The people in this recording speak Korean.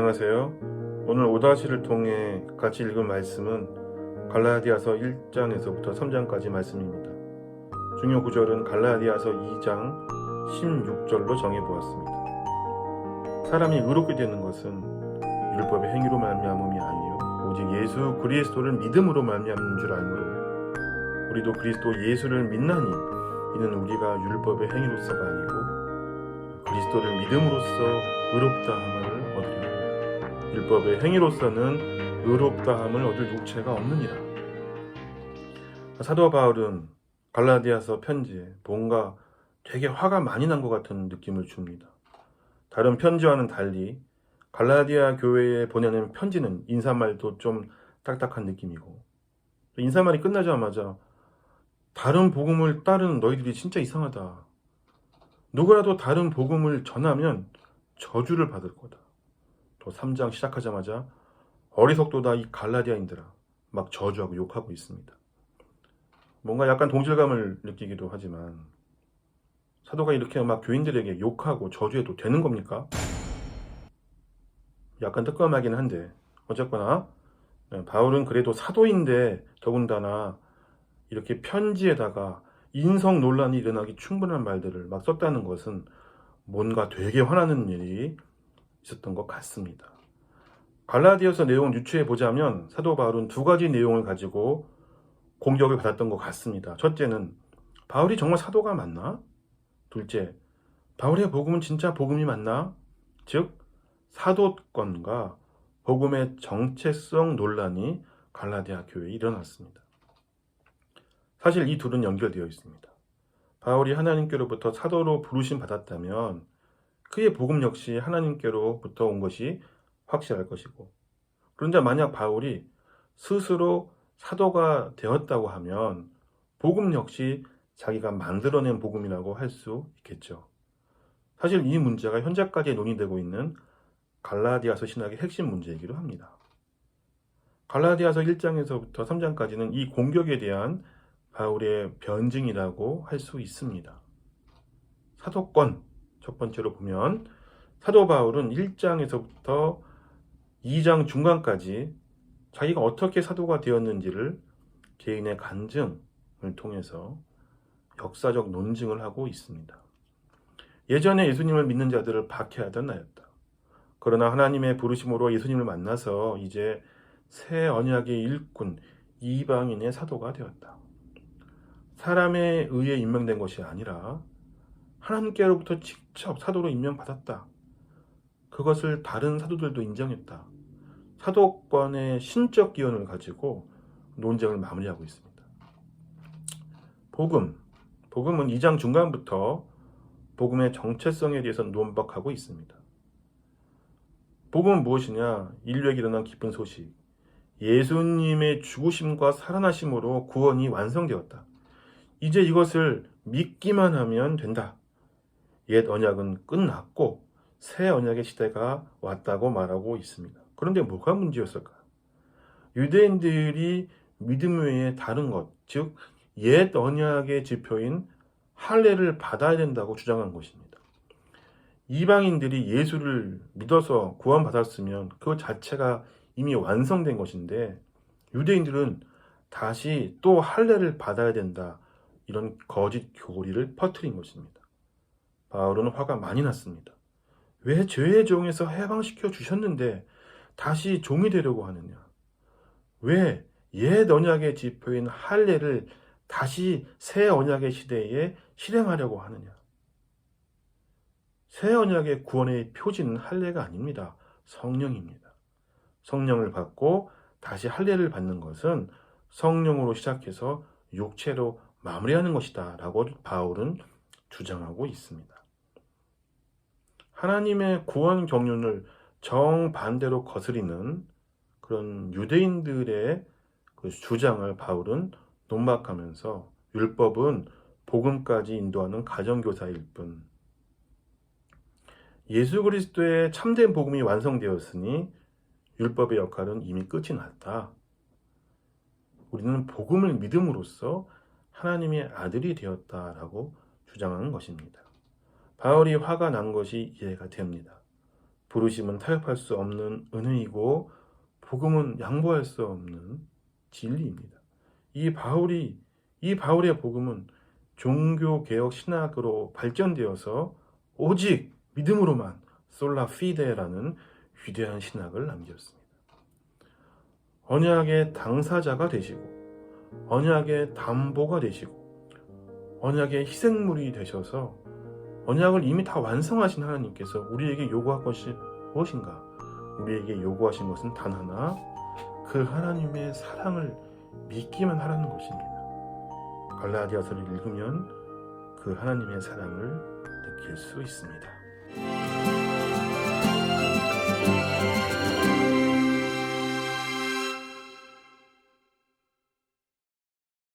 안녕하세요. 오늘 오다시를 통해 같이 읽은 말씀은 갈라디아서 1장에서부터 3장까지 말씀입니다. 중요 구절은 갈라디아서 2장 16절로 정해보았습니다. 사람이 의롭게 되는 것은 율법의 행위로 말미암음이 아니요 오직 예수 그리스도를 믿음으로 말미암는 줄 알므로 우리도 그리스도 예수를 믿나니 이는 우리가 율법의 행위로서가 아니고 그리스도를 믿음으로써 의롭다함을 얻으리라. 율법의 행위로서는 의롭다함을 얻을 육체가 없느니라. 사도 바울은 갈라디아서 편지에 뭔가 되게 화가 많이 난 것 같은 느낌을 줍니다. 다른 편지와는 달리 갈라디아 교회에 보내는 편지는 인사말도 좀 딱딱한 느낌이고, 인사말이 끝나자마자 다른 복음을 따르는 너희들이 진짜 이상하다. 누구라도 다른 복음을 전하면 저주를 받을 거다. 또 3장 시작하자마자 어리석도다 이 갈라디아인들아 막 저주하고 욕하고 있습니다. 뭔가 약간 동질감을 느끼기도 하지만 사도가 이렇게 막 교인들에게 욕하고 저주해도 되는 겁니까? 약간 뜨끔하긴 한데 어쨌거나 바울은 그래도 사도인데 더군다나 이렇게 편지에다가 인성 논란이 일어나기 충분한 말들을 막 썼다는 것은 뭔가 되게 화나는 일이 있었던 것 같습니다. 갈라디아서 내용을 유추해 보자면 사도 바울은 두 가지 내용을 가지고 공격을 받았던 것 같습니다. 첫째는 바울이 정말 사도가 맞나? 둘째, 바울의 복음은 진짜 복음이 맞나? 즉 사도권과 복음의 정체성 논란이 갈라디아 교회에 일어났습니다. 사실 이 둘은 연결되어 있습니다. 바울이 하나님께로부터 사도로 부르심 받았다면 그의 복음 역시 하나님께로부터 온 것이 확실할 것이고, 그런데 만약 바울이 스스로 사도가 되었다고 하면 복음 역시 자기가 만들어낸 복음이라고 할 수 있겠죠. 사실 이 문제가 현재까지 논의되고 있는 갈라디아서 신학의 핵심 문제이기도 합니다. 갈라디아서 1장에서부터 3장까지는 이 공격에 대한 바울의 변증이라고 할 수 있습니다. 사도권 첫 번째로 보면 사도 바울은 1장에서부터 2장 중간까지 자기가 어떻게 사도가 되었는지를 개인의 간증을 통해서 역사적 논증을 하고 있습니다. 예전에 예수님을 믿는 자들을 박해하던 나였다. 그러나 하나님의 부르심으로 예수님을 만나서 이제 새 언약의 일꾼 이방인의 사도가 되었다. 사람에 의해 임명된 것이 아니라 하나님께로부터 직접 사도로 임명받았다. 그것을 다른 사도들도 인정했다. 사도권의 신적 기원을 가지고 논쟁을 마무리하고 있습니다. 복음은 2장 중간부터 복음의 정체성에 대해서 논박하고 있습니다. 복음은 무엇이냐? 인류에게 일어난 기쁜 소식. 예수님의 죽으심과 살아나심으로 구원이 완성되었다. 이제 이것을 믿기만 하면 된다. 옛 언약은 끝났고 새 언약의 시대가 왔다고 말하고 있습니다. 그런데 뭐가 문제였을까? 유대인들이 믿음 외에 다른 것, 즉 옛 언약의 지표인 할례를 받아야 된다고 주장한 것입니다. 이방인들이 예수를 믿어서 구원받았으면 그 자체가 이미 완성된 것인데 유대인들은 다시 또 할례를 받아야 된다. 이런 거짓 교리를 퍼뜨린 것입니다. 바울은 화가 많이 났습니다. 왜 죄의 종에서 해방시켜 주셨는데 다시 종이 되려고 하느냐? 왜 옛 언약의 지표인 할례를 다시 새 언약의 시대에 실행하려고 하느냐? 새 언약의 구원의 표지는 할례가 아닙니다. 성령입니다. 성령을 받고 다시 할례를 받는 것은 성령으로 시작해서 육체로 마무리하는 것이다 라고 바울은 주장하고 있습니다. 하나님의 구원 경륜을 정반대로 거스리는 그런 유대인들의 그 주장을 바울은 논박하면서 율법은 복음까지 인도하는 가정교사일 뿐, 예수 그리스도의 참된 복음이 완성되었으니 율법의 역할은 이미 끝이 났다. 우리는 복음을 믿음으로써 하나님의 아들이 되었다라고 주장하는 것입니다. 바울이 화가 난 것이 이해가 됩니다. 부르심은 타협할 수 없는 은혜이고 복음은 양보할 수 없는 진리입니다. 이 바울의 복음은 종교개혁 신학으로 발전되어서 오직 믿음으로만 솔라 피데라는 위대한 신학을 남겼습니다. 언약의 당사자가 되시고 언약의 담보가 되시고 언약의 희생물이 되셔서 언약을 이미 다 완성하신 하나님께서 우리에게 요구할 것이 무엇인가? 우리에게 요구하신 것은 단 하나, 그 하나님의 사랑을 믿기만 하라는 것입니다. 갈라디아서를 읽으면 그 하나님의 사랑을 느낄 수 있습니다.